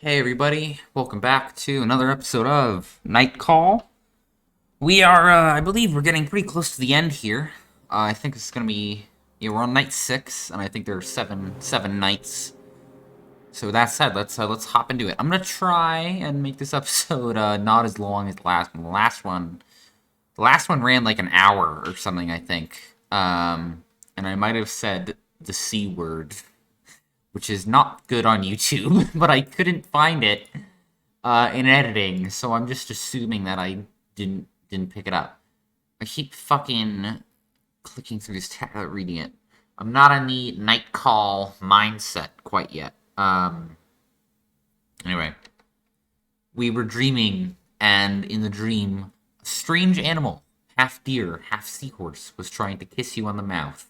Hey everybody, welcome back to another episode of Night Call. We are, I believe we're getting pretty close to the end here. I think it's gonna be, we're on night 6, and I think there are seven nights. So with that said, let's hop into it. I'm gonna try and make this episode, not as long as the last one. The last one ran like an hour or something, I think. And I might have said the C word, which is not good on YouTube, but I couldn't find it in editing, so I'm just assuming that I didn't pick it up. I keep fucking clicking through this tab, reading it. I'm not in the night call mindset quite yet. Anyway, we were dreaming, and in the dream, a strange animal, half deer, half seahorse, was trying to kiss you on the mouth.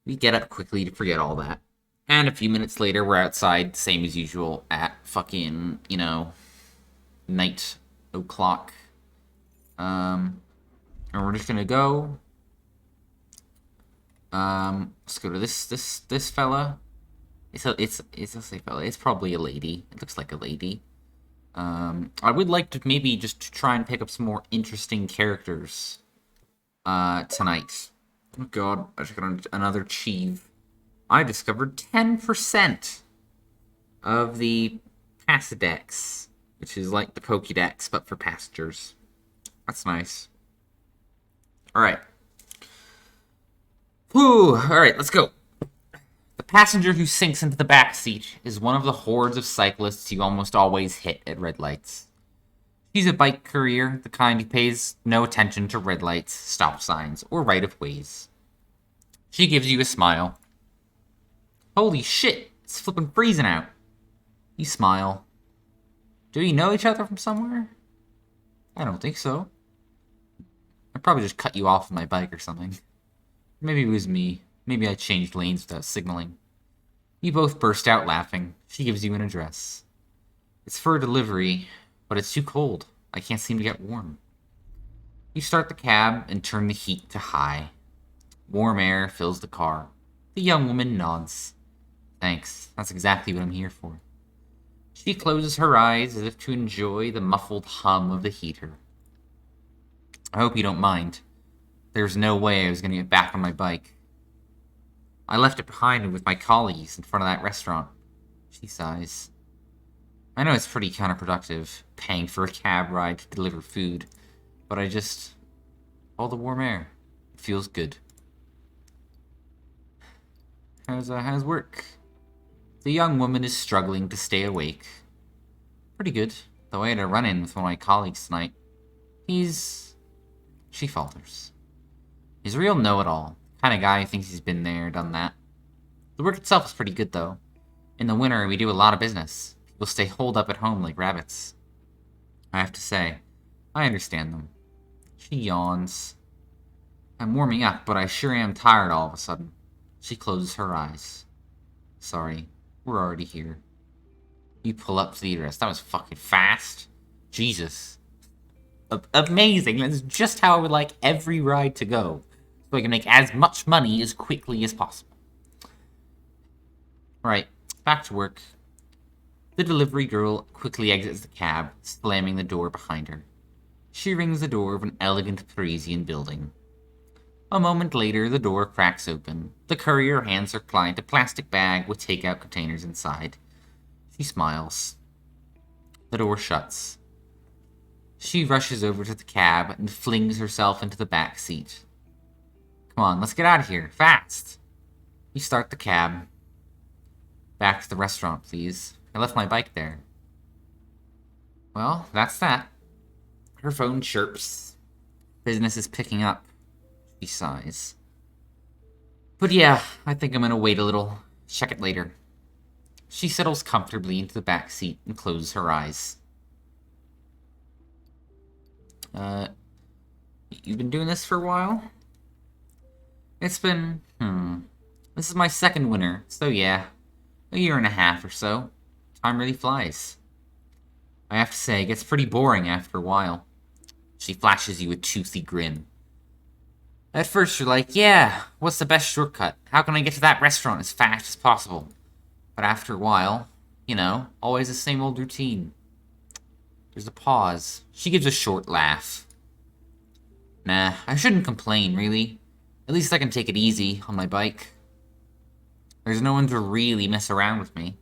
We get up quickly to forget all that. And a few minutes later, we're outside, same as usual, at fucking, night o'clock. And we're just gonna go. Let's go to this fella. It's a say fella. It's probably a lady. It looks like a lady. I would like to maybe just try and pick up some more interesting characters. Tonight. Oh god, I just got another achieve. I discovered 10% of the Passadex, which is like the Pokédex, but for passengers. That's nice. Alright. Whew, alright, let's go. The passenger who sinks into the back seat is one of the hordes of cyclists you almost always hit at red lights. She's a bike courier, the kind who pays no attention to red lights, stop signs, or right-of-ways. She gives you a smile. Holy shit, it's flipping freezing out. You smile. Do we know each other from somewhere? I don't think so. I probably just cut you off with my bike or something. Maybe it was me. Maybe I changed lanes without signaling. You both burst out laughing. She gives you an address. It's for a delivery, but it's too cold. I can't seem to get warm. You start the cab and turn the heat to high. Warm air fills the car. The young woman nods. Thanks, that's exactly what I'm here for. She closes her eyes as if to enjoy the muffled hum of the heater. I hope you don't mind. There's no way I was going to get back on my bike. I left it behind with my colleagues in front of that restaurant. She sighs. I know it's pretty counterproductive, paying for a cab ride to deliver food, but all the warm air. It feels good. How's work? The young woman is struggling to stay awake. Pretty good, though I had a run-in with one of my colleagues tonight. She falters. He's a real know-it-all. Kind of guy who thinks he's been there, done that. The work itself is pretty good, though. In the winter, we do a lot of business. People stay holed up at home like rabbits. I have to say, I understand them. She yawns. I'm warming up, but I sure am tired all of a sudden. She closes her eyes. Sorry, we're already here. You pull up to the address. That was fucking fast. Jesus. Amazing. That's just how I would like every ride to go. So I can make as much money as quickly as possible. Right, back to work. The delivery girl quickly exits the cab, slamming the door behind her. She rings the door of an elegant Parisian building. A moment later, the door cracks open. The courier hands her client a plastic bag with takeout containers inside. She smiles. The door shuts. She rushes over to the cab and flings herself into the back seat. Come on, let's get out of here, fast! You start the cab. Back to the restaurant, please. I left my bike there. Well, that's that. Her phone chirps. Business is picking up. She sighs. But yeah, I think I'm gonna wait a little. Check it later. She settles comfortably into the back seat and closes her eyes. You've been doing this for a while? It's been, This is my second winter, so yeah. A year and a half or so. Time really flies. I have to say, it gets pretty boring after a while. She flashes you a toothy grin. At first you're like, yeah, what's the best shortcut? How can I get to that restaurant as fast as possible? But after a while, You know, always the same old routine. There's a pause. She gives a short laugh. Nah, I shouldn't complain, really. At least I can take it easy on my bike. There's no one to really mess around with me.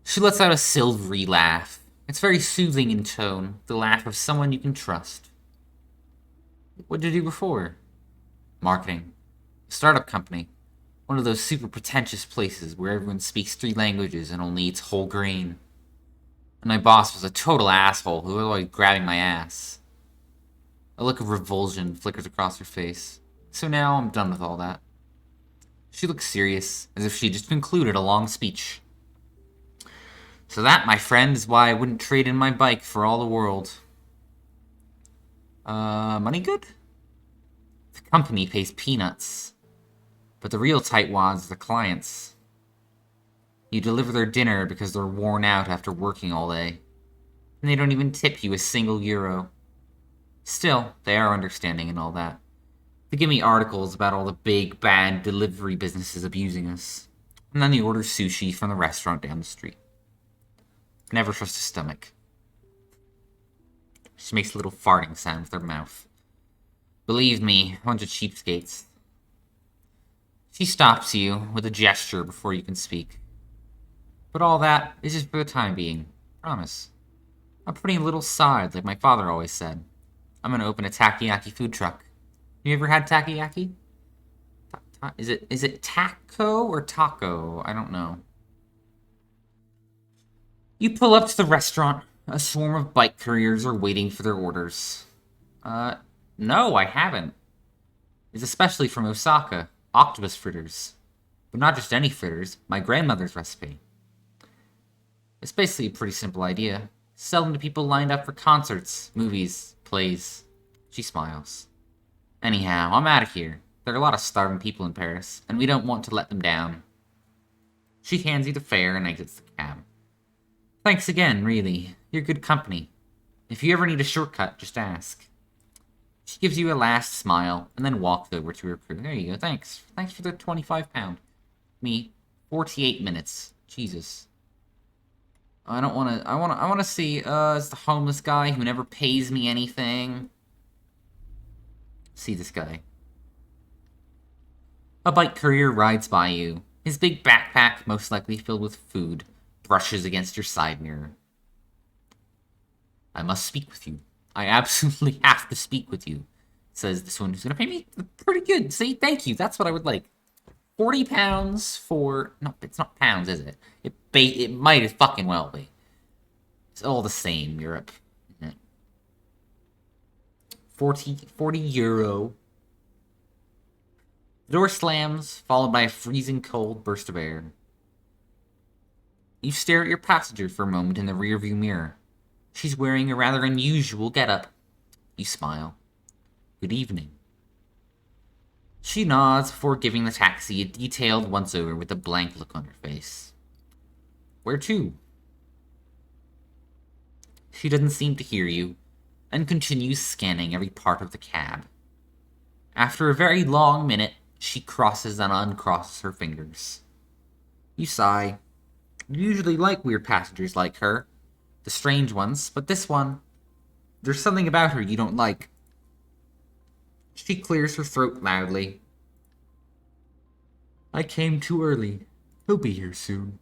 She lets out a silvery laugh. It's very soothing in tone, the laugh of someone you can trust. What did you do before? Marketing. A startup company. One of those super pretentious places where everyone speaks 3 languages and only eats whole grain. And my boss was a total asshole who was always grabbing my ass. A look of revulsion flickers across her face. So now I'm done with all that. She looks serious, as if she just concluded a long speech. So that, my friend, is why I wouldn't trade in my bike for all the world. Money good? The company pays peanuts. But the real tightwads are the clients. You deliver their dinner because they're worn out after working all day. And they don't even tip you a single euro. Still, they are understanding and all that. They give me articles about all the big, bad delivery businesses abusing us. And then they order sushi from the restaurant down the street. Never trust a stomach. She makes a little farting sound with her mouth. Believe me, a bunch of cheapskates. She stops you with a gesture before you can speak. But all that is just for the time being. Promise. I'm putting a little aside, like my father always said. I'm gonna open a takoyaki food truck. You ever had takoyaki? Is it taco or taco? I don't know. You pull up to the restaurant. A swarm of bike couriers are waiting for their orders. No, I haven't. It's especially from Osaka. Octopus fritters. But not just any fritters, my grandmother's recipe. It's basically a pretty simple idea. Sell them to people lined up for concerts, movies, plays. She smiles. Anyhow, I'm out of here. There are a lot of starving people in Paris, and we don't want to let them down. She hands you the fare and exits the cab. Thanks again, really. You're good company. If you ever need a shortcut, just ask. She gives you a last smile, and then walks over to her crew. There you go, thanks. Thanks for the £25. Me, 48 minutes. Jesus. I don't wanna, I wanna see, it's the homeless guy who never pays me anything. See this guy. A bike courier rides by you. His big backpack, most likely filled with food, brushes against your side mirror. I must speak with you. I absolutely have to speak with you, says this one who's going to pay me pretty good. See, thank you. That's what I would like. £40 for... No, it's not pounds, is it? It might as fucking well be. It's all the same, Europe. 40 euro. The door slams, followed by a freezing cold burst of air. You stare at your passenger for a moment in the rearview mirror. She's wearing a rather unusual getup. You smile. Good evening. She nods before giving the taxi a detailed once-over with a blank look on her face. Where to? She doesn't seem to hear you, and continues scanning every part of the cab. After a very long minute, she crosses and uncrosses her fingers. You sigh. You usually like weird passengers like her. The strange ones, but this one... There's something about her you don't like. She clears her throat loudly. I came too early. He'll be here soon.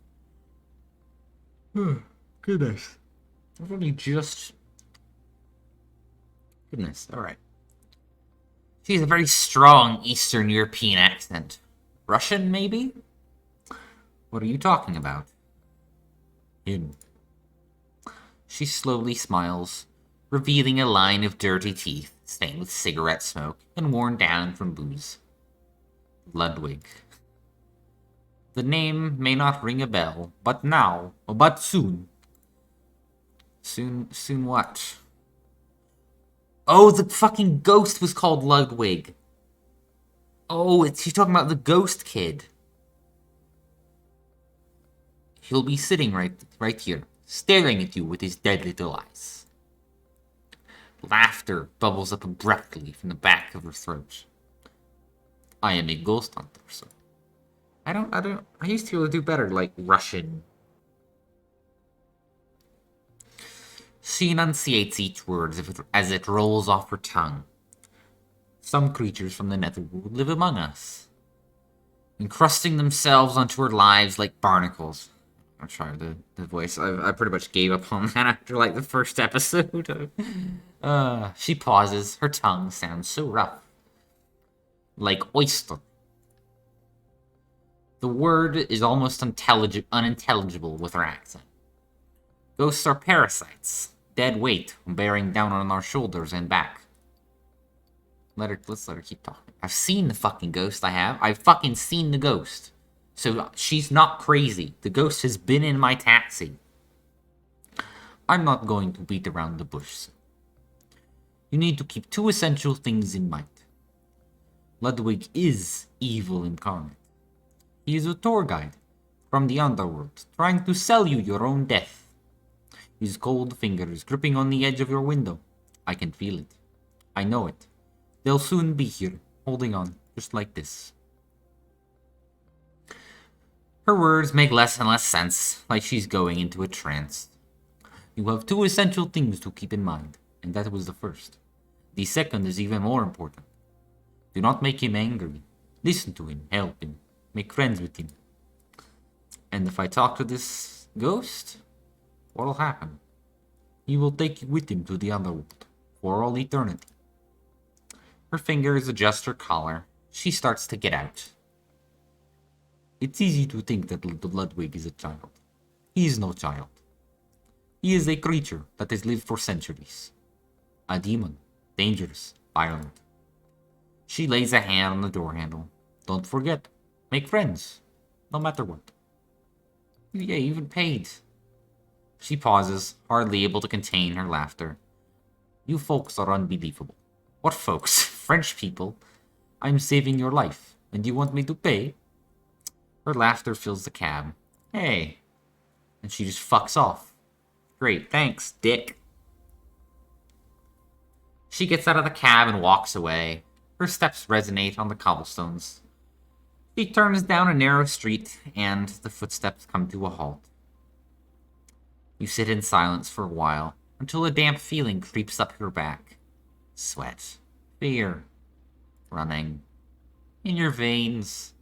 Oh, goodness. I've only just... Goodness, alright. She has a very strong Eastern European accent. Russian, maybe? What are you talking about? Him. She slowly smiles, revealing a line of dirty teeth stained with cigarette smoke and worn down from booze. Ludwig. The name may not ring a bell, but soon. Soon what? Oh, the fucking ghost was called Ludwig. Oh, she's talking about the ghost kid. He'll be sitting right here, staring at you with his dead little eyes. Laughter bubbles up abruptly from the back of her throat. I am a ghost hunter, so I used to be able to do better, like Russian She enunciates each word as it rolls off her tongue. Some creatures from the netherworld live among us, encrusting themselves onto our lives like barnacles. I'm trying the voice. I pretty much gave up on that after like the first episode. She pauses. Her tongue sounds so rough. Like oyster. The word is almost unintelligible with her accent. Ghosts are parasites. Dead weight bearing down on our shoulders and back. Let's let her keep talking. I've seen the fucking ghost, I've fucking seen the ghost. So she's not crazy. The ghost has been in my taxi. I'm not going to beat around the bush. You need to keep two essential things in mind. Ludwig is evil incarnate. He is a tour guide from the underworld, trying to sell you your own death. His cold fingers gripping on the edge of your window. I can feel it. I know it. They'll soon be here, holding on, just like this. Her words make less and less sense, like she's going into a trance. You have two essential things to keep in mind, and that was the first. The second is even more important. Do not make him angry. Listen to him, help him, make friends with him. And if I talk to this ghost, what'll happen? He will take you with him to the underworld, for all eternity. Her fingers adjust her collar. She starts to get out. It's easy to think that Ludwig is a child. He is no child. He is a creature that has lived for centuries. A demon, dangerous, violent. She lays a hand on the door handle. Don't forget, make friends, no matter what. Yeah, even paid. She pauses, hardly able to contain her laughter. You folks are unbelievable. What folks? French people? I'm saving your life, and you want me to pay? Her laughter fills the cab. Hey. And she just fucks off. Great, thanks, dick. She gets out of the cab and walks away. Her steps resonate on the cobblestones. She turns down a narrow street, and the footsteps come to a halt. You sit in silence for a while, until a damp feeling creeps up your back. Sweat. Fear. Running. In your veins.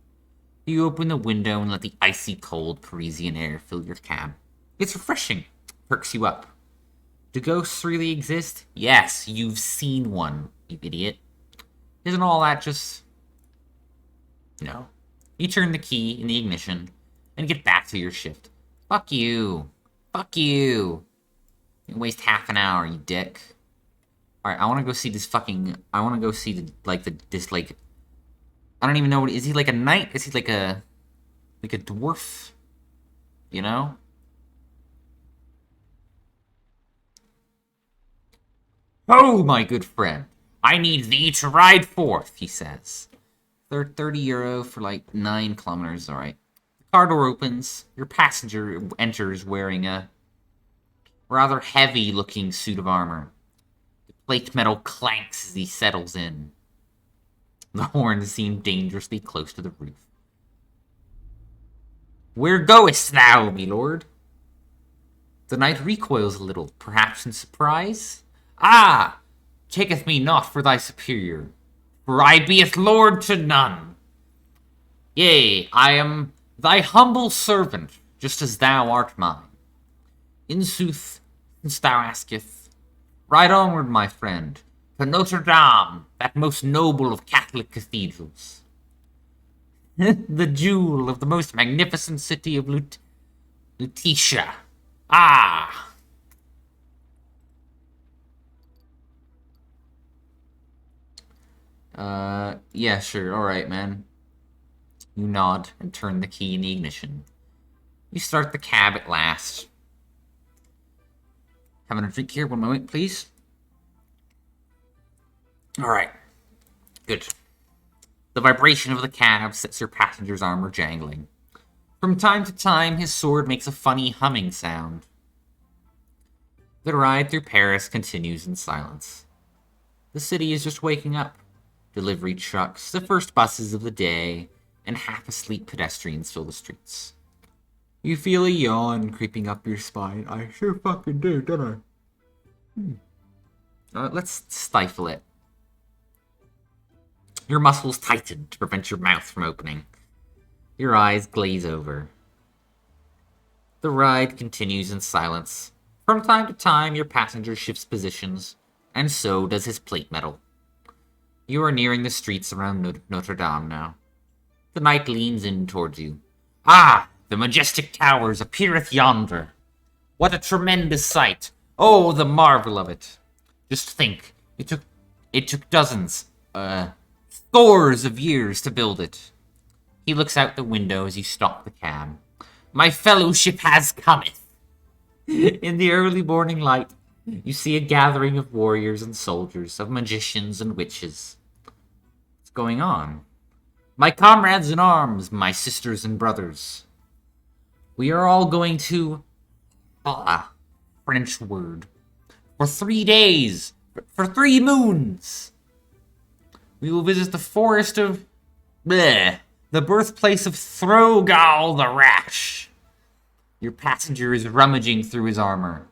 You open the window and let the icy cold Parisian air fill your cab. It's refreshing. Perks you up. Do ghosts really exist? Yes, you've seen one, you idiot. Isn't all that just... No. You turn the key in the ignition and get back to your shift. Fuck you. Fuck you. You waste half an hour, you dick. Alright, I want to go see this fucking... I want to go see this I don't even know what... Is he like a knight? Is he like a dwarf? You know? Oh, my good friend. I need thee to ride forth, he says. They're 30 euro for like 9 kilometers, alright. The car door opens. Your passenger enters wearing a rather heavy-looking suit of armor. The plate metal clanks as he settles in. The horns seem dangerously close to the roof. Where goest thou, my lord? The knight recoils a little, perhaps in surprise. Ah! Taketh me not for thy superior, for I beeth lord to none. Yea, I am thy humble servant, just as thou art mine. In sooth, since thou asketh, ride onward, my friend, to Notre Dame, that most noble of Catholic cathedrals. The jewel of the most magnificent city of Lutetia. Ah! Yeah, sure, alright, man. You nod and turn the key in the ignition. You start the cab at last. Having a drink here, 1 moment, please. Alright. Good. The vibration of the cab sets your passenger's armor jangling. From time to time, his sword makes a funny humming sound. The ride through Paris continues in silence. The city is just waking up. Delivery trucks, the first buses of the day, and half-asleep pedestrians fill the streets. You feel a yawn creeping up your spine. I sure fucking do, don't I? Let's stifle it. Your muscles tighten to prevent your mouth from opening. Your eyes glaze over. The ride continues in silence. From time to time, your passenger shifts positions, and so does his plate metal. You are nearing the streets around Notre Dame now. The knight leans in towards you. Ah, the majestic towers appeareth yonder. What a tremendous sight! Oh, the marvel of it! Just think, it took dozens, scores of years to build it. He looks out the window as you stop the cab. My fellowship has cometh. In the early morning light, you see a gathering of warriors and soldiers, of magicians and witches. What's going on? My comrades in arms, my sisters and brothers. We are all going to... French word. For 3 days. For 3 moons. We will visit the forest of... the birthplace of Throgal the Rash. Your passenger is rummaging through his armor.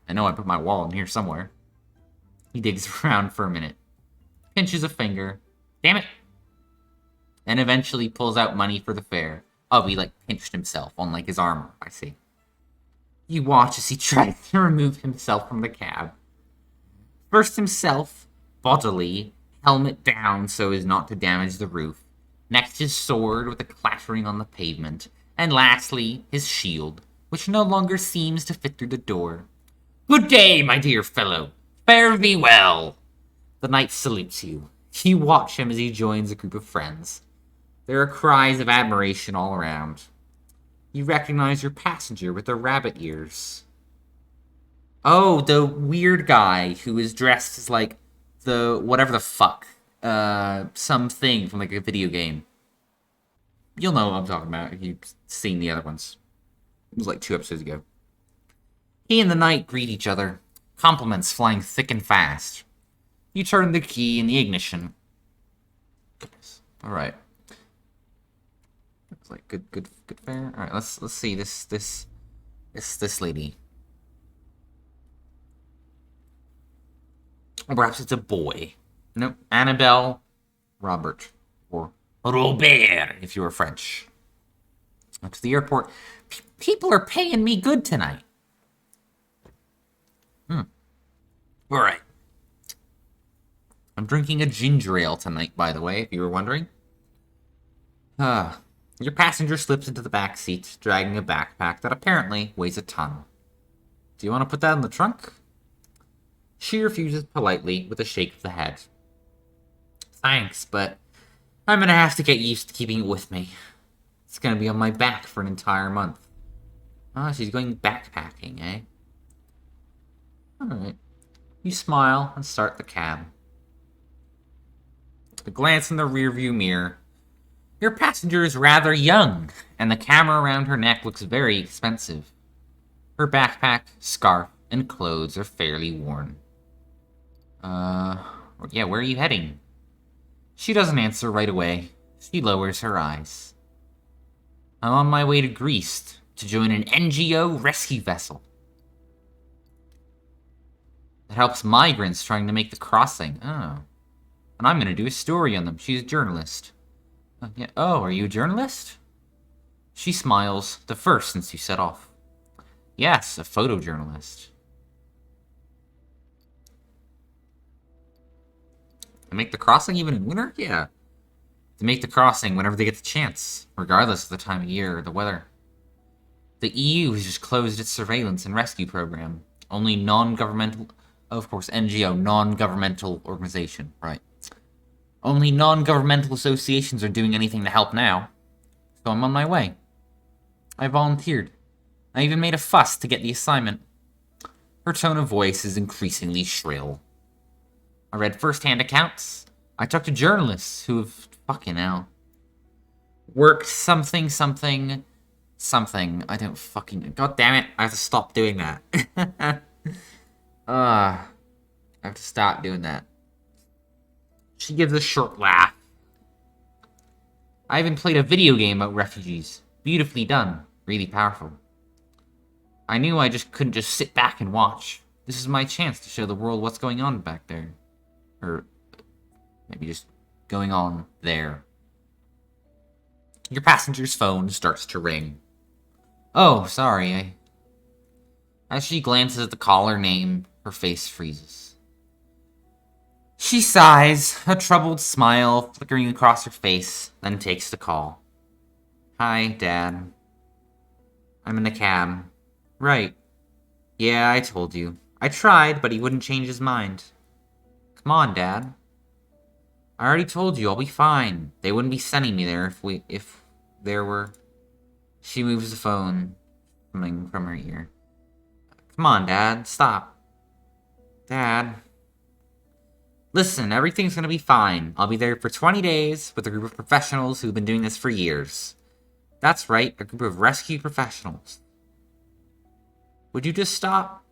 I know I put my wallet in here somewhere. He digs around for a minute. Pinches a finger. Damn it. And eventually pulls out money for the fare. Oh, he, pinched himself on, his armor. I see. You watch as he tries to remove himself from the cab. First himself, bodily, helmet down so as not to damage the roof. Next his sword with a clattering on the pavement. And lastly, his shield, which no longer seems to fit through the door. Good day, my dear fellow. Fare thee well. The knight salutes you. You watch him as he joins a group of friends. There are cries of admiration all around. You recognize your passenger with the rabbit ears. Oh, the weird guy who is dressed as, the whatever the fuck. Something from, a video game. You'll know what I'm talking about if you've seen the other ones. It was 2 episodes ago. He and the knight greet each other, compliments flying thick and fast. You turn the key in the ignition. Goodness. All right. Looks like good fare. All right, let's see this lady. Or perhaps it's a boy. Nope. Annabelle Robert. Or Robert, if you were French. Up to the airport. People are paying me good tonight. All right. I'm drinking a ginger ale tonight, by the way, if you were wondering. Your passenger slips into the back seat, dragging a backpack that apparently weighs a ton. Do you want to put that in the trunk? She refuses politely with a shake of the head. Thanks, but I'm gonna have to get used to keeping it with me. It's gonna be on my back for an entire month. Ah, she's going backpacking, eh? Alright. You smile and start the cab. A glance in the rearview mirror. Your passenger is rather young, and the camera around her neck looks very expensive. Her backpack, scarf, and clothes are fairly worn. Yeah, where are you heading? She doesn't answer right away. She lowers her eyes. I'm on my way to Greece to join an NGO rescue vessel. It helps migrants trying to make the crossing. Oh. And I'm going to do a story on them. She's a journalist. Yeah. Oh, are you a journalist? She smiles, the first since you set off. Yes, a photojournalist. To make the crossing even in winter? Yeah. To make the crossing whenever they get the chance, regardless of the time of year or the weather. The EU has just closed its surveillance and rescue program. Only non-governmental... Of course, NGO, non-governmental organization, right. Only non-governmental associations are doing anything to help now. So I'm on my way. I volunteered. I even made a fuss to get the assignment. Her tone of voice is increasingly shrill. I read first-hand accounts. I talked to journalists who have, fucking hell, worked something. I don't fucking... God damn it, I have to stop doing that. I have to stop doing that. She gives a short laugh. I even played a video game about refugees. Beautifully done. Really powerful. I knew I just couldn't just sit back and watch. This is my chance to show the world what's going on back there. Or maybe just going on there. Your passenger's phone starts to ring. Oh, sorry. As she glances at the caller name, her face freezes. She sighs, a troubled smile flickering across her face, then takes the call. Hi, Dad. I'm in a cab. Right. Yeah, I told you. I tried, but he wouldn't change his mind. Come on, Dad. I already told you, I'll be fine. They wouldn't be sending me there if there were... She moves the phone coming from her ear. Come on, Dad, stop. Dad. Listen, everything's gonna be fine. I'll be there for 20 days with a group of professionals who've been doing this for years. That's right, a group of rescue professionals. Would you just stop?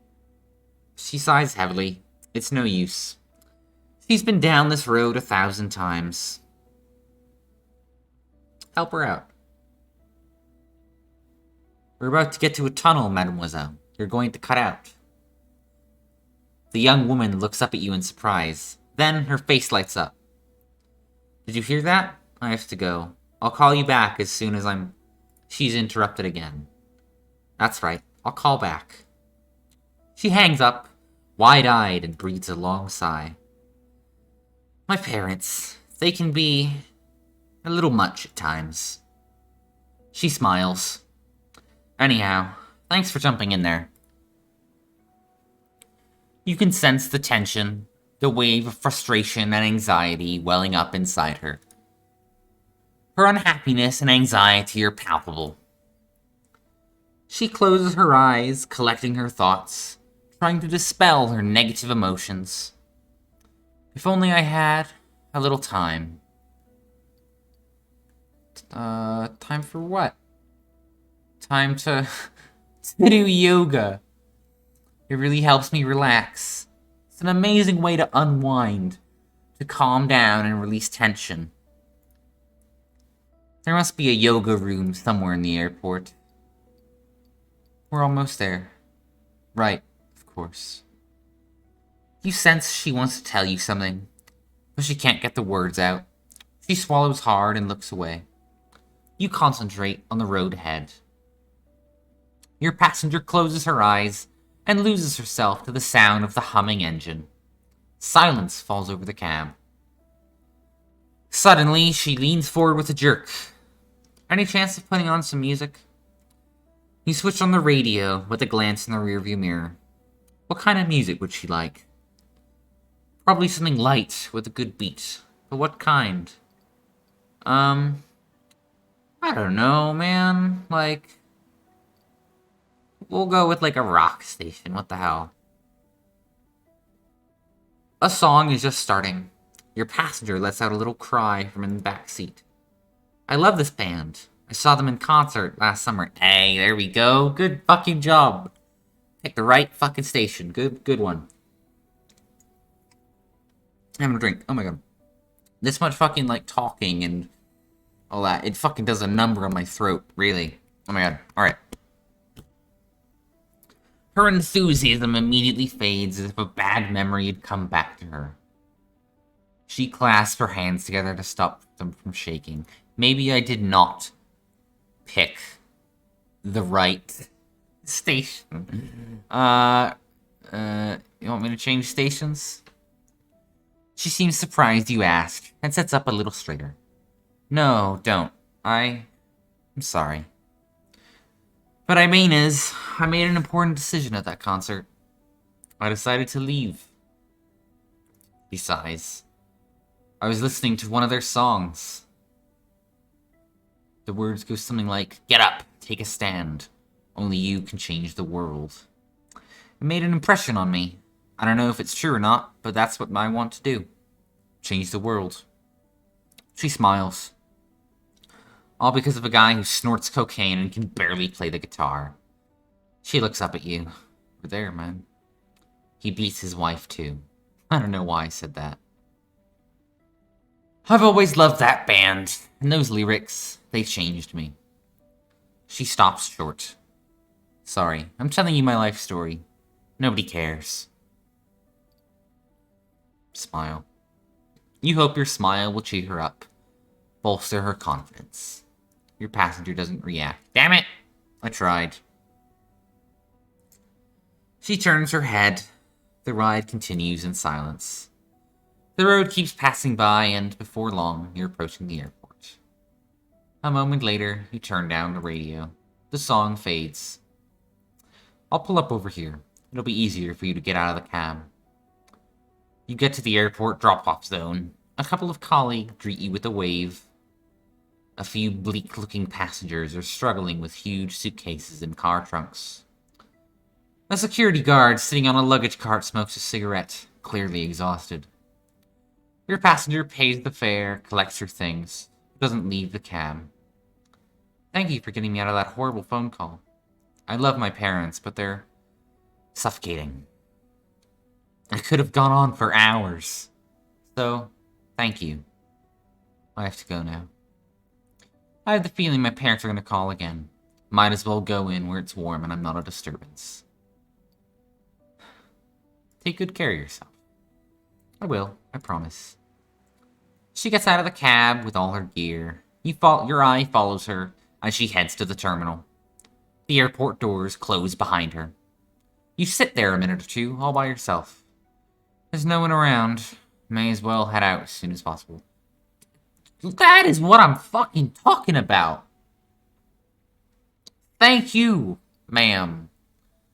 She sighs heavily. It's no use. She's been down this road 1,000 times. Help her out. We're about to get to a tunnel, mademoiselle. You're going to cut out. The young woman looks up at you in surprise. Then her face lights up. Did you hear that? I have to go. I'll call you back as soon as I'm... She's interrupted again. That's right. I'll call back. She hangs up, wide-eyed, and breathes a long sigh. My parents, they can be a little much at times. She smiles. Anyhow, thanks for jumping in there. You can sense the tension, the wave of frustration and anxiety welling up inside her. Her unhappiness and anxiety are palpable. She closes her eyes, collecting her thoughts, trying to dispel her negative emotions. If only I had a little time. Time for what? Time to do yoga. It really helps me relax. It's an amazing way to unwind, to calm down and release tension. There must be a yoga room somewhere in the airport. We're almost there. Right, of course. You sense she wants to tell you something, but she can't get the words out. She swallows hard and looks away. You concentrate on the road ahead. Your passenger closes her eyes and loses herself to the sound of the humming engine. Silence falls over the cab. Suddenly, she leans forward with a jerk. Any chance of putting on some music? You switch on the radio with a glance in the rearview mirror. What kind of music would she like? Probably something light with a good beat. But what kind? I don't know, man. Like, we'll go with like a rock station. What the hell? A song is just starting. Your passenger lets out a little cry from in the back seat. I love this band. I saw them in concert last summer. Hey, there we go. Good fucking job. Pick the right fucking station. Good one. Having a drink. Oh my god. This much fucking, like, talking and all that. It fucking does a number on my throat. Really. Oh my god. Alright. Her enthusiasm immediately fades as if a bad memory had come back to her. She clasps her hands together to stop them from shaking. Maybe I did not pick the right station. You want me to change stations? She seems surprised you ask, and sits up a little straighter. No, don't. I'm sorry. What I mean is, I made an important decision at that concert. I decided to leave. He sighs. I was listening to one of their songs. The words go something like, get up, take a stand. Only you can change the world. It made an impression on me. I don't know if it's true or not, but that's what I want to do. Change the world. She smiles. All because of a guy who snorts cocaine and can barely play the guitar. She looks up at you. We're there, man. He beats his wife, too. I don't know why I said that. I've always loved that band, and those lyrics, they changed me. She stops short. Sorry, I'm telling you my life story. Nobody cares. Smile. You hope your smile will cheer her up, bolster her confidence. Your passenger doesn't react. Damn it! I tried. She turns her head. The ride continues in silence. The road keeps passing by, and before long, you're approaching the airport. A moment later, you turn down the radio. The song fades. I'll pull up over here. It'll be easier for you to get out of the cab. You get to the airport drop-off zone. A couple of colleagues greet you with a wave. A few bleak-looking passengers are struggling with huge suitcases and car trunks. A security guard sitting on a luggage cart smokes a cigarette, clearly exhausted. Your passenger pays the fare, collects her things, doesn't leave the cab. Thank you for getting me out of that horrible phone call. I love my parents, but they're suffocating. I could have gone on for hours. So, thank you. I have to go now. I have the feeling my parents are going to call again. Might as well go in where it's warm and I'm not a disturbance. Take good care of yourself. I will, I promise. She gets out of the cab with all her gear. Your eye follows her as she heads to the terminal. The airport doors close behind her. You sit there a minute or two, all by yourself. There's no one around. May as well head out as soon as possible. That is what I'm fucking talking about. Thank you, ma'am.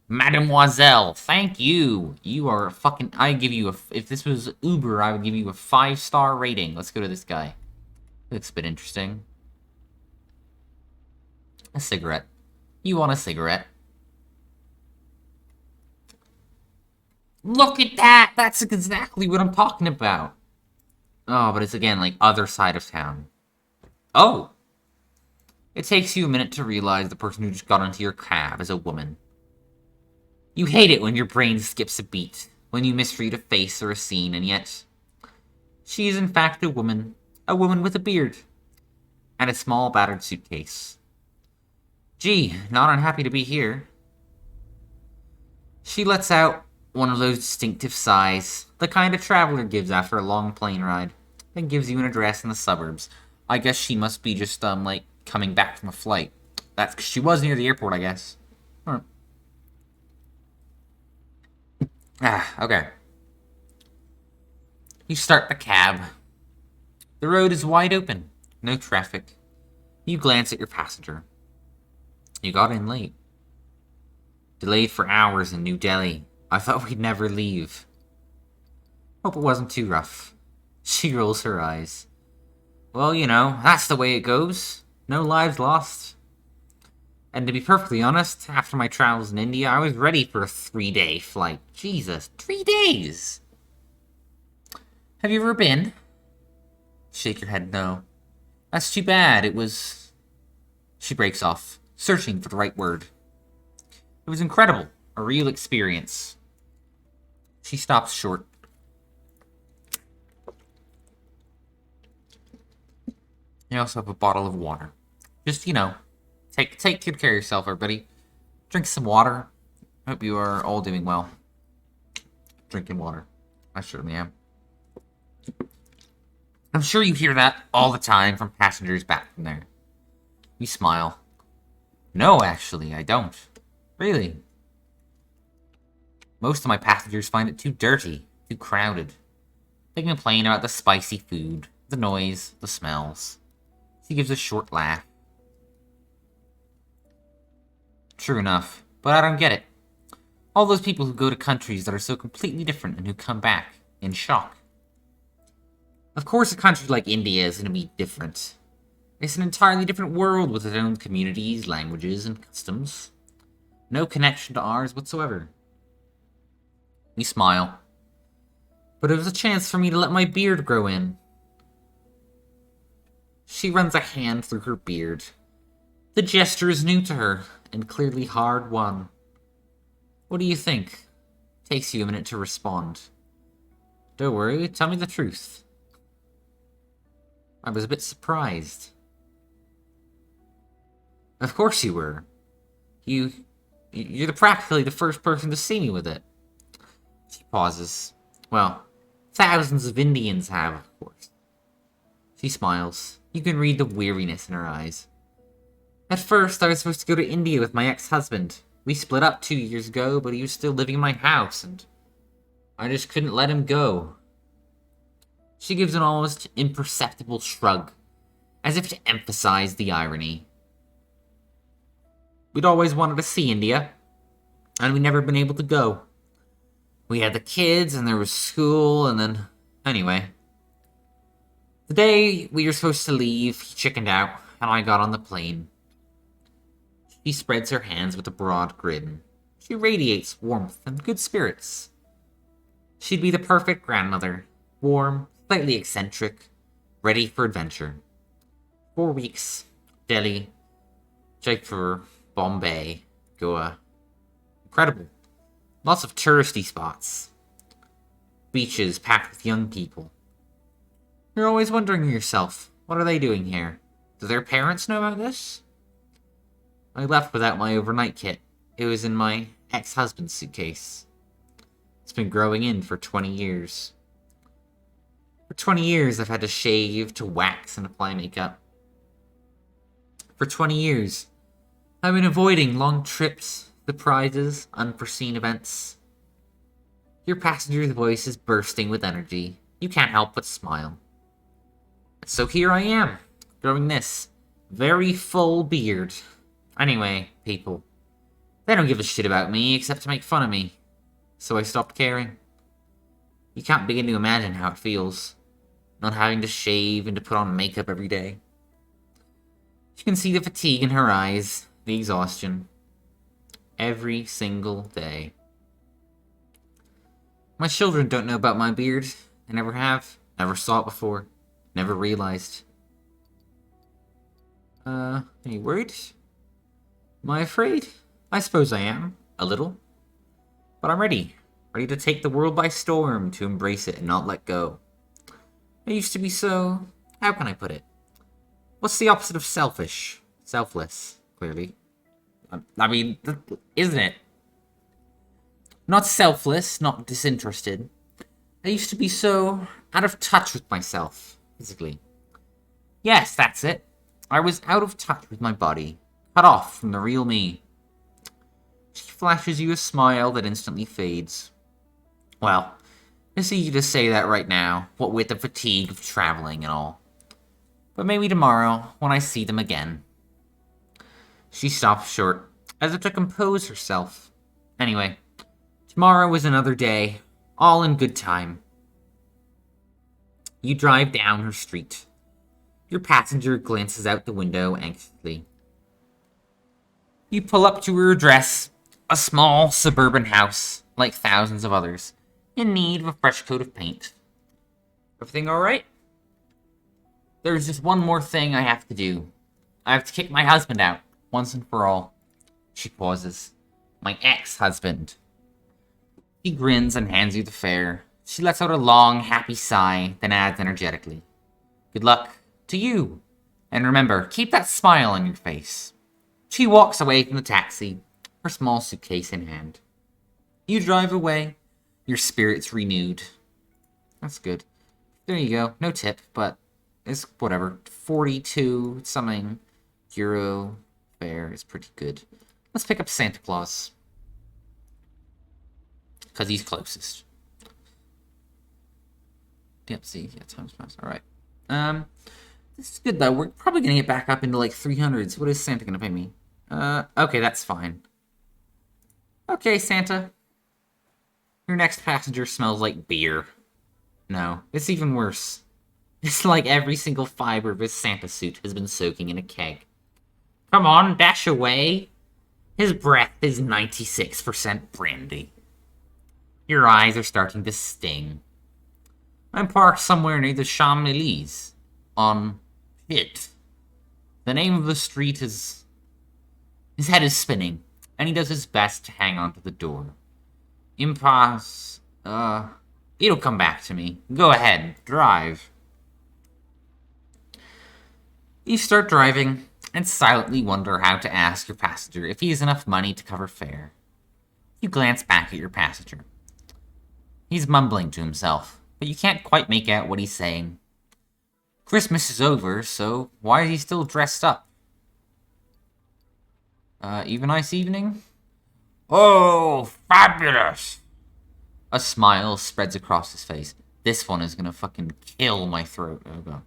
Mademoiselle, thank you. You are fucking... if this was Uber, I would give you a 5-star rating. Let's go to this guy. Looks a bit interesting. A cigarette. You want a cigarette? Look at that! That's exactly what I'm talking about. Oh, but it's again, like, other side of town. Oh! It takes you a minute to realize the person who just got into your cab is a woman. You hate it when your brain skips a beat, when you misread a face or a scene, and yet... she is in fact a woman with a beard, and a small battered suitcase. Gee, not unhappy to be here. She lets out one of those distinctive sighs, the kind a traveler gives after a long plane ride, then gives you an address in the suburbs. I guess she must be just, like, coming back from a flight. That's 'cause she was near the airport, I guess. Alright. Okay. You start the cab. The road is wide open. No traffic. You glance at your passenger. You got in late. Delayed for hours in New Delhi. I thought we'd never leave. Hope it wasn't too rough. She rolls her eyes. Well, you know, that's the way it goes. No lives lost. And to be perfectly honest, after my travels in India, I was ready for a 3-day flight. Jesus, 3 days! Have you ever been? Shake your head no. That's too bad, it was... She breaks off, searching for the right word. It was incredible, a real experience. She stops short. You also have a bottle of water. Just, you know, take good care of yourself, everybody. Drink some water. Hope you are all doing well. Drinking water. I certainly am. I'm sure you hear that all the time from passengers back from there. You smile. No, actually, I don't. Really. Most of my passengers find it too dirty, too crowded. They complain about the spicy food, the noise, the smells. She gives a short laugh. True enough, but I don't get it. All those people who go to countries that are so completely different and who come back in shock. Of course a country like India is going to be different. It's an entirely different world with its own communities, languages, and customs. No connection to ours whatsoever. We smile. But it was a chance for me to let my beard grow in. She runs a hand through her beard. The gesture is new to her, and clearly hard won. What do you think? Takes you a minute to respond. Don't worry, tell me the truth. I was a bit surprised. Of course you were. You're practically the first person to see me with it. She pauses. Well, thousands of Indians have, of course. She smiles. You can read the weariness in her eyes. At first, I was supposed to go to India with my ex-husband. We split up 2 years ago, but he was still living in my house, and I just couldn't let him go. She gives an almost imperceptible shrug, as if to emphasize the irony. We'd always wanted to see India, and we'd never been able to go. We had the kids, and there was school, and then... Anyway. The day we were supposed to leave, he chickened out, and I got on the plane. She spreads her hands with a broad grin. She radiates warmth and good spirits. She'd be the perfect grandmother. Warm, slightly eccentric, ready for adventure. 4 weeks. Delhi, Jaipur, Bombay, Goa. Incredible. Lots of touristy spots. Beaches packed with young people. You're always wondering to yourself, what are they doing here? Do their parents know about this? I left without my overnight kit. It was in my ex-husband's suitcase. It's been growing in for 20 years. For 20 years, I've had to shave, to wax, and apply makeup. For 20 years, I've been avoiding long trips, surprises, unforeseen events. Your passenger's voice is bursting with energy. You can't help but smile. So here I am, growing this very full beard. Anyway, people, they don't give a shit about me except to make fun of me. So I stopped caring. You can't begin to imagine how it feels, not having to shave and to put on makeup every day. You can see the fatigue in her eyes, the exhaustion. Every single day. My children don't know about my beard. They never have. Never saw it before. Never realized. Are you worried? Am I afraid? I suppose I am. A little. But I'm ready. Ready to take the world by storm, to embrace it and not let go. I used to be so... How can I put it? What's the opposite of selfish? Selfless, clearly. I mean, isn't it? Not selfless, not disinterested. I used to be so out of touch with myself, physically. Yes, that's it. I was out of touch with my body, cut off from the real me. She flashes you a smile that instantly fades. Well, it's easy to say that right now, what with the fatigue of traveling and all. But maybe tomorrow, when I see them again. She stops short, as if to compose herself. Anyway, tomorrow is another day, all in good time. You drive down her street. Your passenger glances out the window anxiously. You pull up to her address, a small suburban house, like thousands of others, in need of a fresh coat of paint. Everything alright? There's just one more thing I have to do. I have to kick my husband out, once and for all. She pauses. My ex-husband. He grins and hands you the fare. She lets out a long, happy sigh, then adds energetically. Good luck to you. And remember, keep that smile on your face. She walks away from the taxi, her small suitcase in hand. You drive away, your spirits renewed. That's good. There you go. No tip, but it's whatever. 42 something euro fare is pretty good. Let's pick up Santa Claus. Because he's closest. Yep, see, yeah, time's passed. Alright. This is good though. We're probably gonna get back up into like 300s. What is Santa gonna pay me? Okay, that's fine. Okay, Santa. Your next passenger smells like beer. No, it's even worse. It's like every single fiber of his Santa suit has been soaking in a keg. Come on, dash away. His breath is 96% brandy. Your eyes are starting to sting. I'm parked somewhere near the Champs-Élysées. On shit. The name of the street is... His head is spinning, and he does his best to hang onto the door. Impasse... It'll come back to me. Go ahead, drive. You start driving, and silently wonder how to ask your passenger if he has enough money to cover fare. You glance back at your passenger. He's mumbling to himself, but you can't quite make out what he's saying. Christmas is over, so why is he still dressed up? Even nice evening? Oh, fabulous! A smile spreads across his face. This one is gonna fucking kill my throat. Oh god.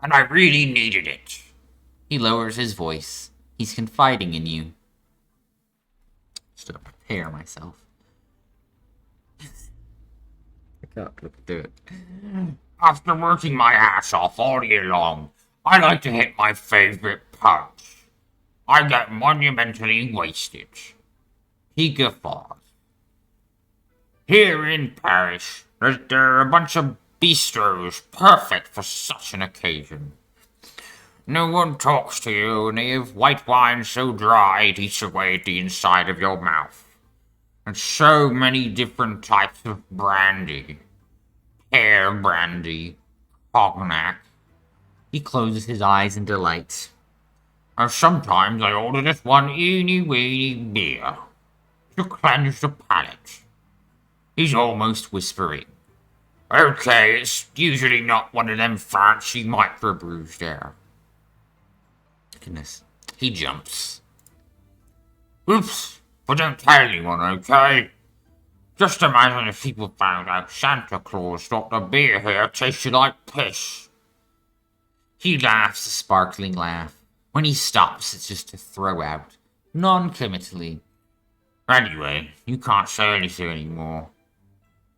And I really needed it. He lowers his voice. He's confiding in you. Just to prepare myself. I can't do it. After working my ass off all year long, I like to hit my favorite punch. I get monumentally wasted. He guffaws. Here in Paris, there are a bunch of bistros perfect for such an occasion. No one talks to you, and they have white wine so dry it eats away at the inside of your mouth. And so many different types of brandy. Pear brandy, cognac. He closes his eyes in delight. And sometimes I order just one eeny-weeny beer to cleanse the palate. He's almost whispering. Okay, it's usually not one of them fancy microbrews there. Goodness. He jumps. Oops, but don't tell anyone, okay? Just imagine if people found out Santa Claus thought the beer here tasted like piss. He laughs a sparkling laugh. When he stops, it's just to throw out, non-committally. Anyway, you can't say anything anymore.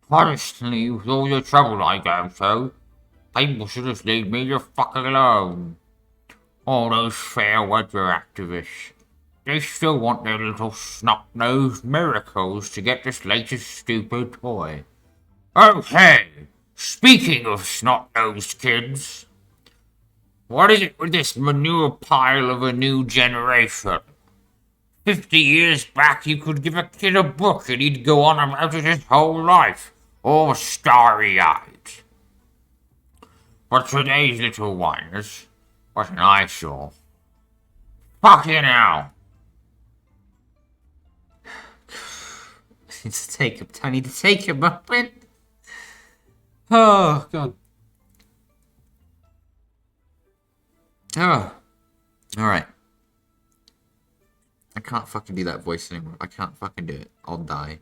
Honestly, with all the trouble I go through, people should just leave me the fuck alone. All those fair weather activists. They still want their little snot-nosed miracles to get this latest stupid toy. Oh, hey! Speaking of snot-nosed kids, what is it with this manure pile of a new generation? 50 years back, you could give a kid a book and he'd go on about it his whole life, all starry-eyed. But today's little ones, what an eyesore. Fucking hell! I need to take a moment. Oh, God. Oh. Alright. I can't fucking do that voice anymore. I can't fucking do it. I'll die.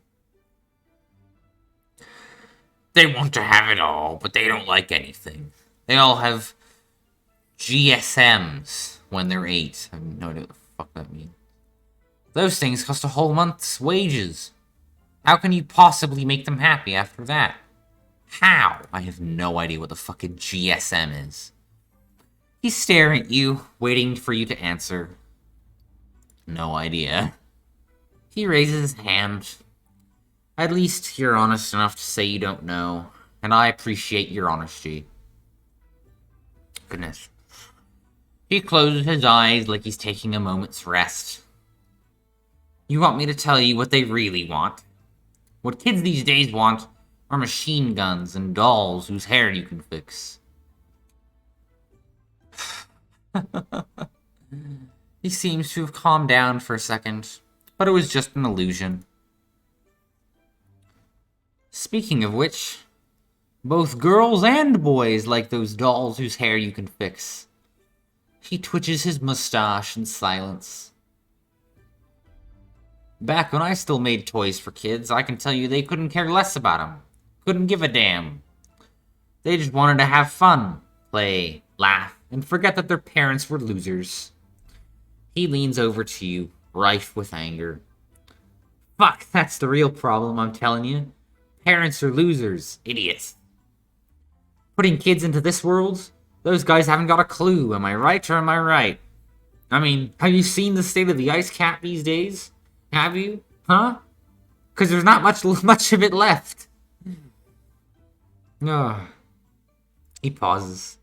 They want to have it all, but they don't like anything. They all have GSMs when they're 8. I have no idea what the fuck that means. Those things cost a whole month's wages. How can you possibly make them happy after that? How? I have no idea what the fucking GSM is. He's staring at you, waiting for you to answer. No idea. He raises his hand. At least you're honest enough to say you don't know, and I appreciate your honesty. Goodness. He closes his eyes like he's taking a moment's rest. You want me to tell you what they really want? What kids these days want are machine guns and dolls whose hair you can fix. He seems to have calmed down for a second, but it was just an illusion. Speaking of which, both girls and boys like those dolls whose hair you can fix. He twitches his mustache in silence. Back when I still made toys for kids, I can tell you they couldn't care less about them. Couldn't give a damn. They just wanted to have fun, play, laugh, and forget that their parents were losers. He leans over to you, rife with anger. Fuck, that's the real problem, I'm telling you. Parents are losers, idiots. Putting kids into this world? Those guys haven't got a clue, am I right or am I right? I mean, have you seen the state of the ice cap these days? Have you? Huh? Because there's not much of it left. Oh. He pauses.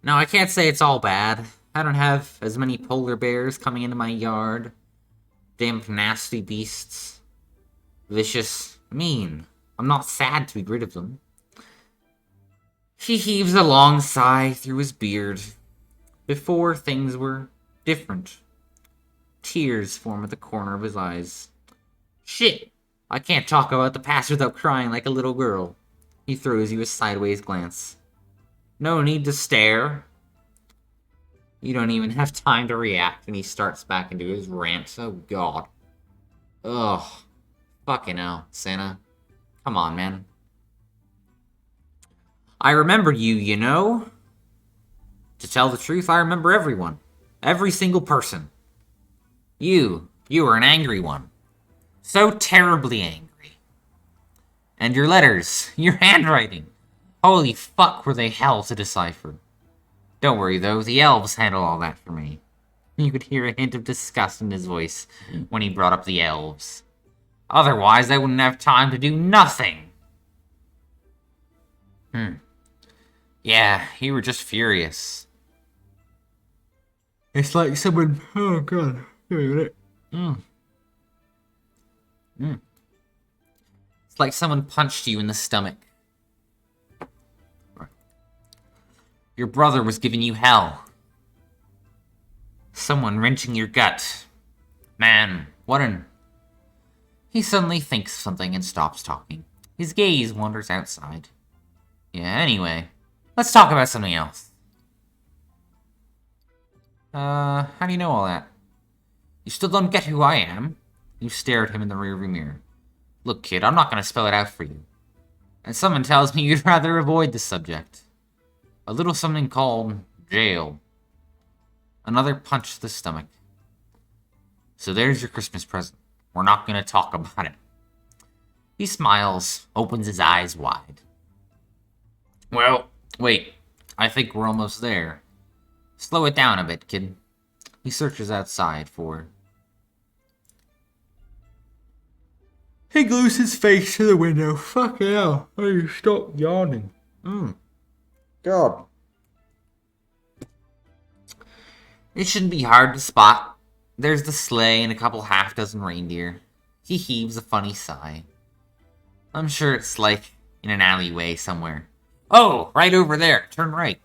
No, I can't say it's all bad. I don't have as many polar bears coming into my yard. Damn nasty beasts. Vicious. Mean. I'm not sad to be rid of them. He heaves a long sigh through his beard. Before, things were different. Tears form at the corner of his eyes. Shit! I can't talk about the past without crying like a little girl. He throws you a sideways glance. No need to stare. You don't even have time to react, and he starts back into his rant. Oh, God. Ugh. Fucking hell, Santa. Come on, man. I remember you, you know? To tell the truth, I remember everyone. Every single person. You were an angry one. So terribly angry. And your letters, your handwriting. Holy fuck, were they hell to decipher. Don't worry, though, the elves handle all that for me. You could hear a hint of disgust in his voice when he brought up the elves. Otherwise, I wouldn't have time to do nothing. Yeah, you were just furious. It's like someone... Oh, God. Wait a minute. It's like someone punched you in the stomach. Your brother was giving you hell. Someone wrenching your gut. Man, what an... He suddenly thinks something and stops talking. His gaze wanders outside. Yeah, anyway. Let's talk about something else. How do you know all that? You still don't get who I am? You stare at him in the rearview mirror. Look, kid, I'm not gonna spell it out for you. And someone tells me you'd rather avoid the subject. A little something called jail. Another punch to the stomach. So there's your Christmas present. We're not gonna talk about it. He smiles, opens his eyes wide. Well, wait. I think we're almost there. Slow it down a bit, kid. He searches outside for... He glues his face to the window. Fucking hell. Oh, you stop yawning. God. It shouldn't be hard to spot. There's the sleigh and a couple half-dozen reindeer. He heaves a funny sigh. I'm sure it's like in an alleyway somewhere. Oh, right over there. Turn right.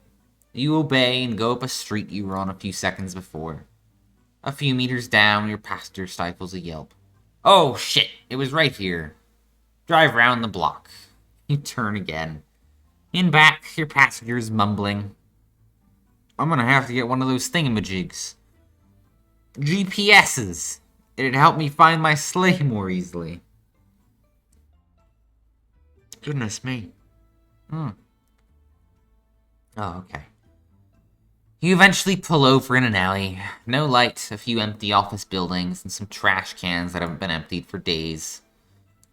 You obey and go up a street you were on a few seconds before. A few meters down, your passenger stifles a yelp. Oh, shit. It was right here. Drive round the block. You turn again. In back, your passenger's mumbling. I'm gonna have to get one of those thingamajigs. GPS's. It'd help me find my sleigh more easily. Goodness me. Oh, okay. You eventually pull over in an alley. No light, a few empty office buildings, and some trash cans that haven't been emptied for days.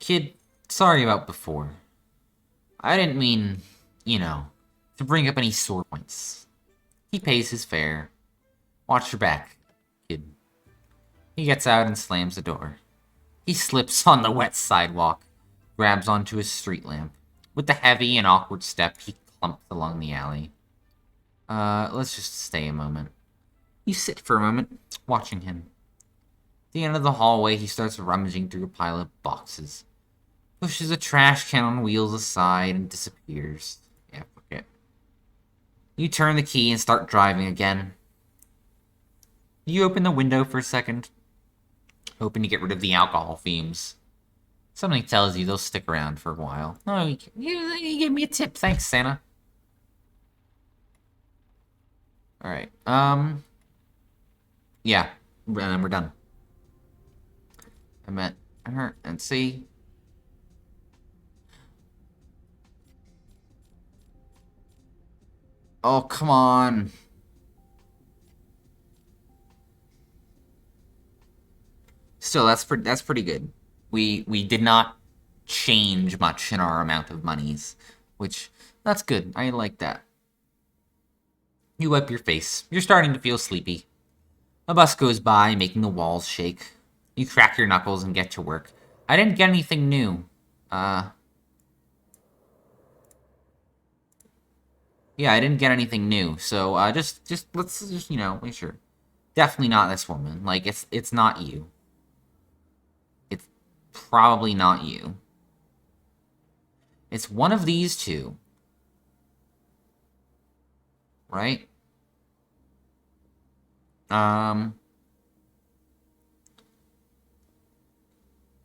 Kid, sorry about before. I didn't mean, to bring up any sore points. He pays his fare. Watch your back, kid. He gets out and slams the door. He slips on the wet sidewalk, grabs onto his street lamp. With the heavy and awkward step, he clumps along the alley. Let's just stay a moment. You sit for a moment, watching him. At the end of the hallway, he starts rummaging through a pile of boxes. Pushes a trash can on wheels aside and disappears. Yeah, fuck it. You turn the key and start driving again. You open the window for a second, hoping to get rid of the alcohol fumes. Something tells you they'll stick around for a while. Oh, you gave me a tip. Thanks, Santa. Alright, yeah, we're done. I met her and see. Oh, come on. Still, that's pretty good. We did not change much in our amount of monies, which, that's good. I like that. You wipe your face. You're starting to feel sleepy. A bus goes by, making the walls shake. You crack your knuckles and get to work. I didn't get anything new. Yeah, I didn't get anything new. So, let's just, make sure. Definitely not this woman. Like, it's not you. It's probably not you. It's one of these two. Right?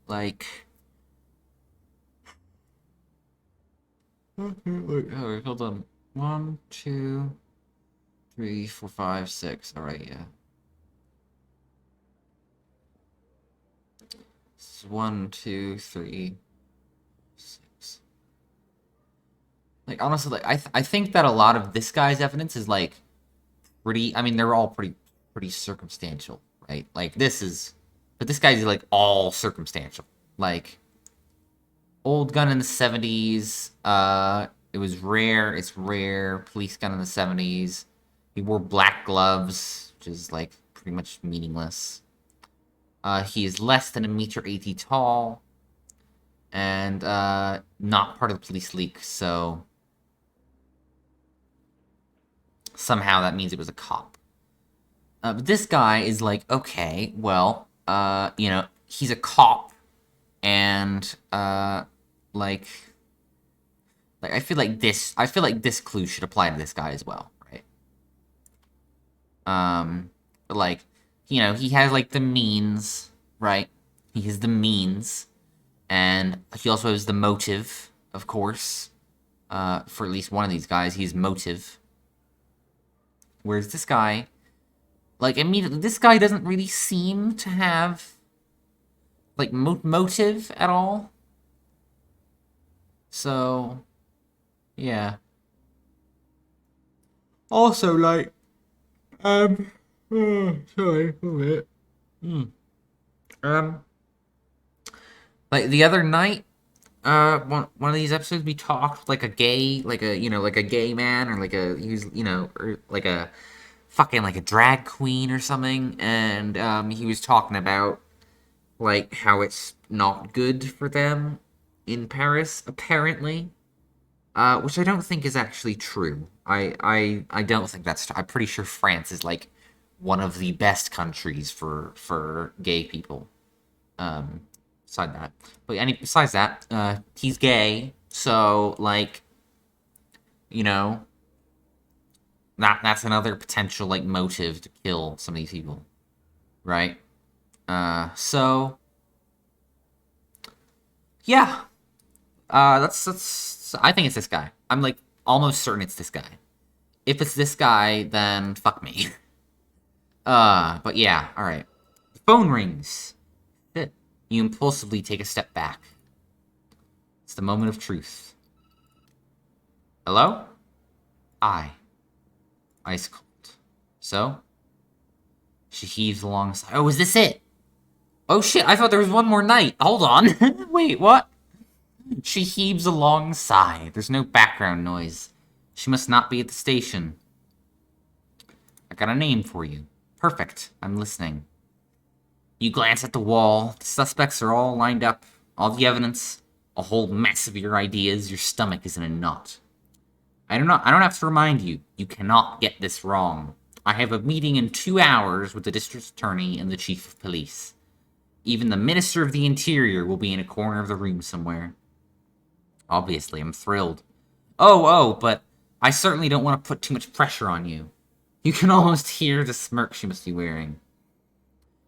Like, Wait, hold on. 1, 2, 3, 4, 5, 6. Alright, yeah. It's 1, 2, 3, 6. Like, honestly, like, I think that a lot of this guy's evidence is, like, pretty... I mean, they're all pretty circumstantial, right? Like, this is... But this guy's, like, all circumstantial. Like, old gun in the 70s. It was rare. It's rare. Police gun in the 70s. He wore black gloves, which is, like, pretty much meaningless. He is less than 1.80 meters tall. And, not part of the police leak, so... Somehow that means it was a cop. But this guy is like, okay, well, you know, he's a cop, and, like I feel like this clue should apply to this guy as well, right? But like, you know, he has like the means, right? He has the means, and he also has the motive, of course. For at least one of these guys, he's motive. Whereas this guy, like, immediately, this guy doesn't really seem to have, like, motive at all. So, yeah. Also, like, sorry, a minute. Um, like, the other night, one of these episodes, we talked, like, a gay, like a, you know, like a gay man, or like a, he was, you know, or like a, fucking, like, a drag queen or something, and, he was talking about, like, how it's not good for them in Paris, apparently. Which I don't think is actually true. I don't think that's... I'm pretty sure France is, like, one of the best countries for gay people. Beside that. But besides that, he's gay, so, like, you know, that's another potential, like, motive to kill some of these people. Right? So... Yeah. That's... I think it's this guy. I'm, like, almost certain it's this guy. If it's this guy, then fuck me. But yeah, alright. The phone rings. You impulsively take a step back. It's the moment of truth. Hello? Ice cold. So? She heaves a long sigh. Oh, is this it? Oh shit, I thought there was one more night. Hold on. Wait, what? She heaves a long sigh. There's no background noise. She must not be at the station. I got a name for you. Perfect. I'm listening. You glance at the wall. The suspects are all lined up. All the evidence. A whole mess of your ideas. Your stomach is in a knot. I don't have to remind you. You cannot get this wrong. I have a meeting in 2 hours with the district attorney and the chief of police. Even the Minister of the Interior will be in a corner of the room somewhere. Obviously, I'm thrilled. Oh, but I certainly don't want to put too much pressure on you. You can almost hear the smirk she must be wearing.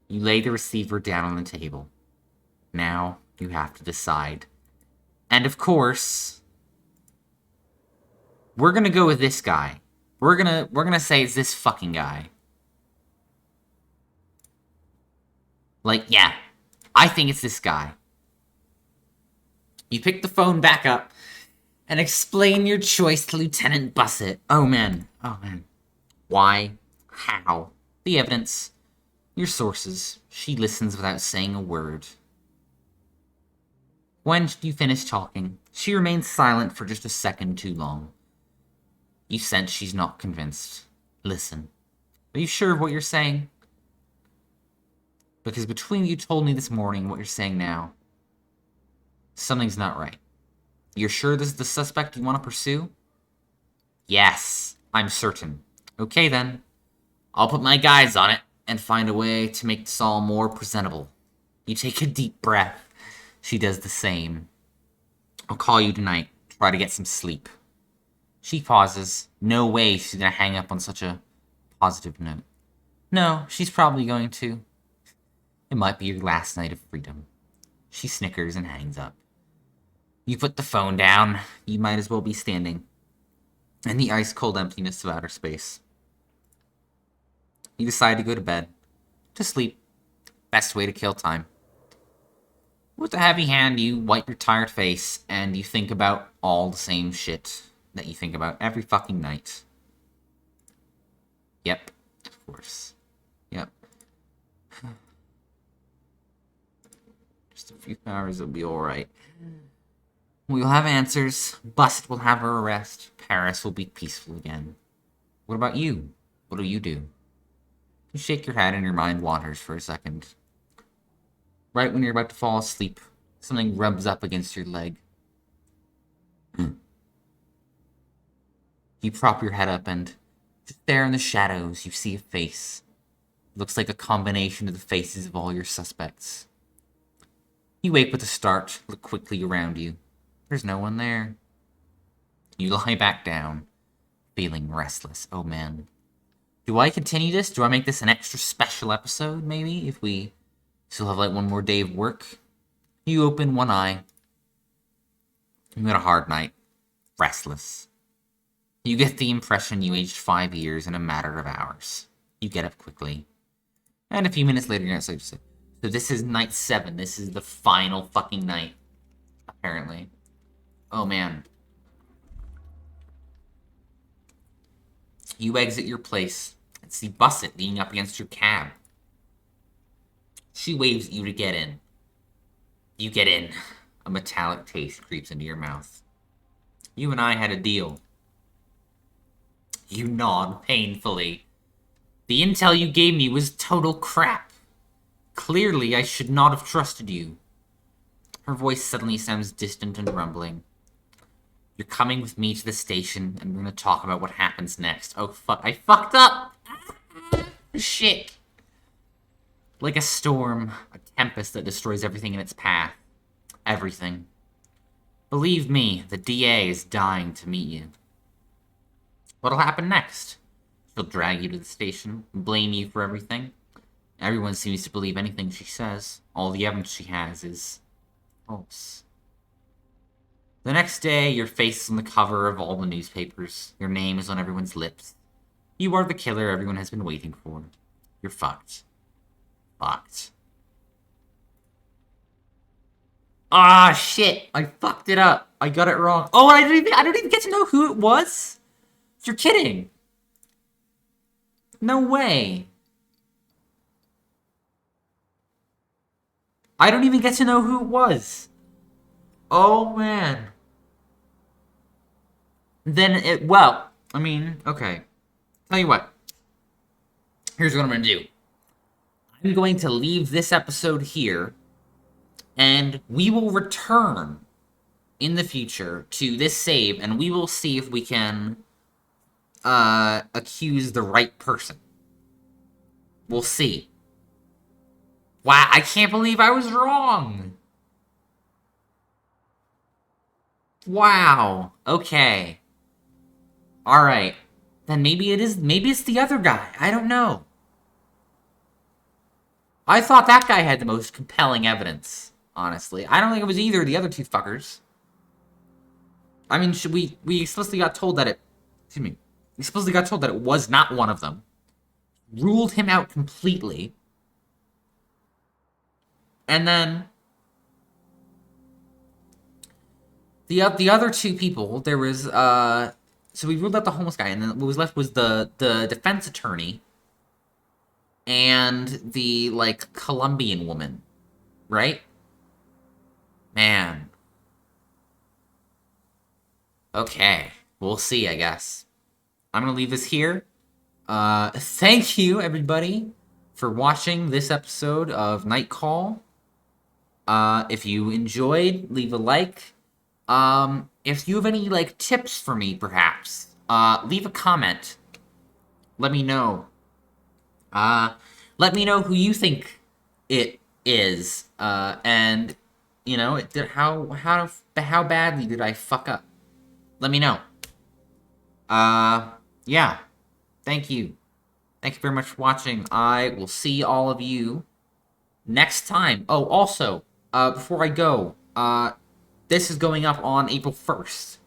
You lay the receiver down on the table. Now, you have to decide. And of course, we're gonna go with this guy. We're gonna say it's this fucking guy. Like, yeah. I think it's this guy. You pick the phone back up and explain your choice to Lieutenant Bussett. Oh, man. Why? How? The evidence. Your sources. She listens without saying a word. When you finish talking, she remains silent for just a second too long. You sense she's not convinced. Listen. Are you sure of what you're saying? Because between you told me this morning what you're saying now, something's not right. You're sure this is the suspect you want to pursue? Yes, I'm certain. Okay then. I'll put my guys on it and find a way to make this all more presentable. You take a deep breath. She does the same. I'll call you tonight. Try to get some sleep. She pauses. No way she's gonna hang up on such a positive note. No, she's probably going to. It might be your last night of freedom. She snickers and hangs up. You put the phone down. You might as well be standing in the ice-cold emptiness of outer space. You decide to go to bed. To sleep. Best way to kill time. With a heavy hand, you wipe your tired face, and you think about all the same shit that you think about every fucking night. Yep. Of course. Yep. Just a few hours, it'll be alright. We'll have answers. Busset will have her arrest. Paris will be peaceful again. What about you? What do you do? You shake your head and your mind wanders for a second. Right when you're about to fall asleep, something rubs up against your leg. You prop your head up and just there in the shadows you see a face. It looks like a combination of the faces of all your suspects. You wake with a start, look quickly around you. There's no one there. You lie back down, feeling restless. Oh man. Do I continue this? Do I make this an extra special episode, maybe? If we still have like one more day of work? You open one eye. You had a hard night. Restless. You get the impression you aged 5 years in a matter of hours. You get up quickly. And a few minutes later, you're outside. So this is night 7. This is the final fucking night. Apparently. Oh man. You exit your place and see Busset leaning up against your cab. She waves at you to get in. You get in. A metallic taste creeps into your mouth. You and I had a deal. You nod painfully. The intel you gave me was total crap. Clearly, I should not have trusted you. Her voice suddenly sounds distant and rumbling. You're coming with me to the station, and we're gonna talk about what happens next. Oh, fuck. I fucked up! Shit. Like a storm, a tempest that destroys everything in its path. Everything. Believe me, the DA is dying to meet you. What'll happen next? She'll drag you to the station, blame you for everything. Everyone seems to believe anything she says. All the evidence she has is false. The next day, your face is on the cover of all the newspapers. Your name is on everyone's lips. You are the killer everyone has been waiting for. You're fucked. Fucked. Ah, shit! I fucked it up. I got it wrong. Oh, I don't even get to know who it was? You're kidding. No way. I don't even get to know who it was. Oh, man. Then well, I mean, okay. Tell you what. Here's what I'm going to do. I'm going to leave this episode here, and we will return in the future to this save, and we will see if we can accuse the right person. We'll see. Wow, I can't believe I was wrong. Wow. Okay. Alright. Then maybe it's the other guy. I don't know. I thought that guy had the most compelling evidence, honestly. I don't think it was either of the other two fuckers. I mean, we explicitly got told that it... Excuse me. We explicitly got told that it was not one of them. Ruled him out completely. And then... The other two people, there was, so we ruled out the homeless guy, and then what was left was the defense attorney and the, like, Colombian woman, right? Man. Okay. We'll see, I guess. I'm gonna leave this here. Thank you, everybody, for watching this episode of Night Call. If you enjoyed, leave a like. If you have any, like, tips for me, perhaps, leave a comment. Let me know. Let me know who you think it is, and, you know, how badly did I fuck up? Let me know. Yeah. Thank you. Thank you very much for watching. I will see all of you next time. Oh, also, before I go, this is going up on April 1st,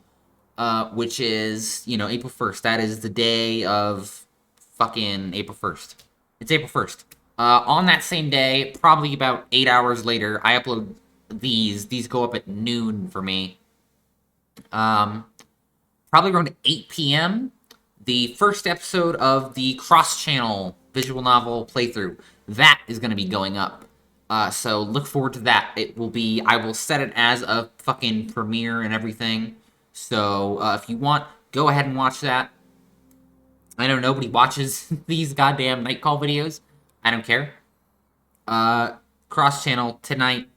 which is, April 1st. That is the day of fucking April 1st. It's April 1st. On that same day, probably about 8 hours later, I upload these. These go up at noon for me. Probably around 8 p.m., the first episode of the cross-channel visual novel playthrough, that is going to be going up. So look forward to that. I will set it as a fucking premiere and everything. So if you want, go ahead and watch that. I know nobody watches these goddamn Nightcall videos. I don't care. Cross-channel tonight,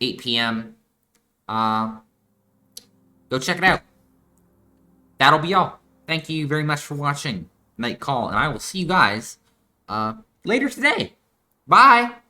8 p.m. Go check it out. That'll be all. Thank you very much for watching Nightcall, and I will see you guys later today. Bye!